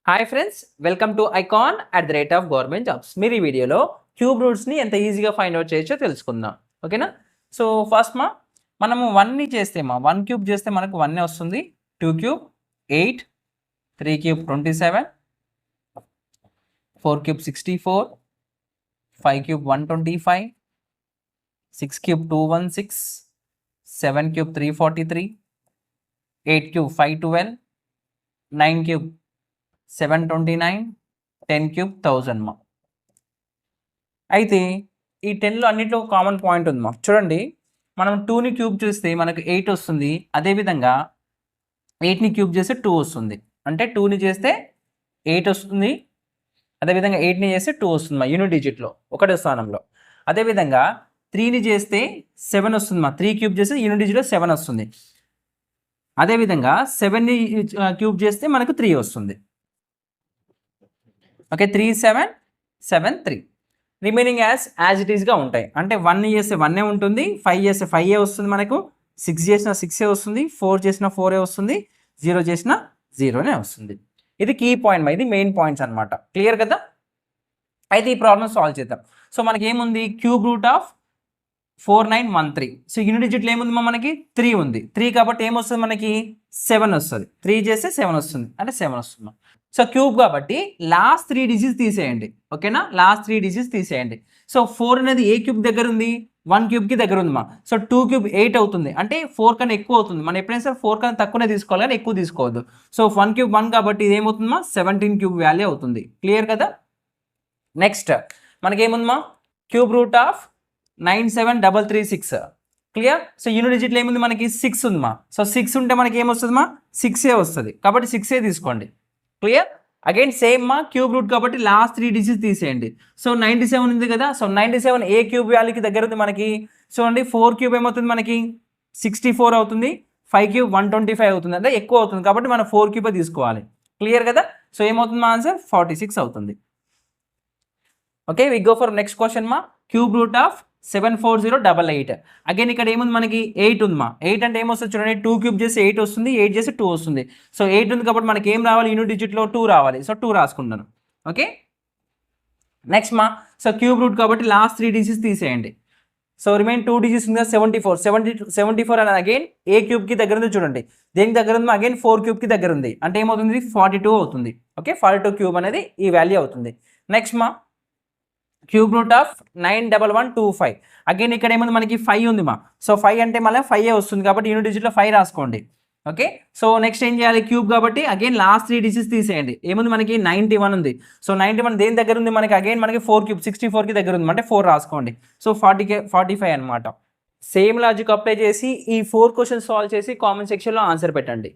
Hi friends, welcome to icon at the rate of government jobs. మీరు ఈ వీడియోలో cube రూట్స్ని ఎంత ఈజీగా ఫైండ్ అవుట్ చేయొచ్చో తెలుసుకుందాం. ఓకేనా? సో ఫస్ట్ మనము 1ని చేస్తే 1 క్యూబ్ చేస్తే మనకు 1 వస్తుంది. 2 cube 8, 3 cube 27, 4 cube 64, 5 cube 125, 6 cube 216, 7 cube 343, 8 cube 512, 9 cube 729, 10 cube 1000 అయితే ఈ 10లో అన్నింటిలో కామన్ పాయింట్ ఉంది చూడండి. మనం 2ని క్యూబ్ చేస్తే మనకు 8 వస్తుంది. అదేవిధంగా 8ని క్యూబ్ చేస్తే 2 వస్తుంది. అంటే 2ని చేస్తే 8 వస్తుంది. అదేవిధంగా 8ని చేస్తే 2 వస్తుంది యూనిట్ డిజిట్లో ఒకటో స్థానంలో. అదేవిధంగా 3ని చేస్తే 7 వస్తుంది 3 క్యూబ్ చేస్తే యూనిట్ డిజిట్లో 7 వస్తుంది. అదేవిధంగా 7ని క్యూబ్ చేస్తే మనకు 3 వస్తుంది. ఓకే, 3 7 7 3 రిమైనింగ్ యాజ్ ఇట్ ఈస్గా ఉంటాయి. అంటే 1 చేస్తే 1 ఉంటుంది, 5 చేస్తే 5 వస్తుంది, మనకు 6 చేసిన 6 వస్తుంది, 4 చేసిన 4 వస్తుంది, 0 చేసిన 0 వస్తుంది. ఇది కీ పాయింట్, ఇది మెయిన్ పాయింట్స్ అనమాట. క్లియర్ కదా? అయితే ఈ ప్రాబ్లమ్ సాల్వ్ చేద్దాం. సో మనకి ఏముంది? Cube root of 4913. So unit డిజిట్లో ఏముంది మనకి? 3 ఉంది. 3 కాబట్టి ఏమొస్తుంది మనకి? 7 వస్తుంది. 3 చేస్తే 7 వస్తుంది, అంటే 7 వస్తుంది. సో క్యూబ్ కాబట్టి లాస్ట్ 3 డిజిట్స్ తీసేయండి. ఓకేనా? లాస్ట్ 3 డిజిట్స్ తీసేయండి. సో 4 అనేది ఏ క్యూబ్ దగ్గర ఉంది? 1 క్యూబ్కి దగ్గర ఉంది సో 2 క్యూబ్ 8 అవుతుంది. అంటే 4 కన్నా ఎక్కువ అవుతుంది. మనం ఎప్పుడైనా సరే 4 కన్నా తక్కువనే తీసుకోవాలి, కానీ ఎక్కువ తీసుకోవద్దు. సో 1 క్యూబ్ 1 కాబట్టి ఇది ఏమవుతుందమ్మా? 17 క్యూబ్ వాల్యూ అవుతుంది. క్లియర్ కదా? నెక్స్ట్ మనకేముందమ్మా? Cube root of 97336. Clear? So unit డిజిట్లో ఏముంది మనకి? 6 ఉందమ్మా. సో 6 ఉంటే మనకి ఏమొస్తుందమ్మా? 6 వస్తుంది. కాబట్టి 6 తీసుకోండి. Clear? Again same cube root కాబట్టి లాస్ట్ 3 డిజిట్స్ తీసేయండి. సో 97 ఉంది కదా. సో 97 ఏ క్యూబ్ వాల్యూకి దగ్గర ఉంది మనకి? చూడండి, 4 క్యూబ్ ఏమవుతుంది మనకి? 64 అవుతుంది. 5 క్యూబ్ 125 అవుతుంది, అంటే ఎక్కువ అవుతుంది. కాబట్టి మనం 4 క్యూబ్ తీసుకోవాలి. క్లియర్ కదా? సో ఏమవుతుంది మా ఆన్సర్? 46 అవుతుంది. Okay, we go for next question cube root of 74088. Again ఇక్కడ ఏముంది మనకి? 8 ఉంది 8 అంటే ఏమొస్తుంది చూడండి, 2 క్యూబ్ చేసి 8 వస్తుంది, 8 చేసి 2 వస్తుంది. సో 8 ఉంది కాబట్టి మనకి ఏం రావాలి? యూనిట్ డిజిట్లో 2 రావాలి. సో 2 రాసుకుంటాను. Okay, next so cube root కాబట్టి లాస్ట్ 3 డిజిట్స్ తీసేయండి. సో రిమైన్ 2 డిజిట్స్ ఉంది కదా, 74 అని అగైన్ ఏ క్యూబ్కి దగ్గర ఉంది చూడండి. దేనికి దగ్గర ఉంది? అగైన్ 4 క్యూబ్కి దగ్గర ఉంది. అంటే ఏమవుతుంది? 42 అవుతుంది. ఓకే, 42 క్యూబ్ అనేది ఈ వాల్యూ అవుతుంది. Next cube root of 91125. Again ఇక్కడ ఏముంది మనకి? 5 ఉంది సో 5 అంటే మళ్ళీ 5 వస్తుంది కాబట్టి యూనిట్ డిజిట్లో 5 రాసుకోండి. ఓకే, సో నెక్స్ట్ ఏం చేయాలి? క్యూబ్ కాబట్టి అగైన్ లాస్ట్ 3 డిజిట్స్ తీసేయండి. ఏముంది మనకి? 91 ఉంది. సో 91 దేని దగ్గర ఉంది మనకి? అగైన్ మనకి 4 క్యూబ్ 64కి దగ్గర ఉంది, అంటే 4 రాసుకోండి. సో 45 అనమాట. సేమ్ లాజిక్ అప్లై చేసి ఈ 4 క్వశ్చన్స్ సాల్వ్ చేసి కామెంట్ సెక్షన్లో ఆన్సర్ పెట్టండి.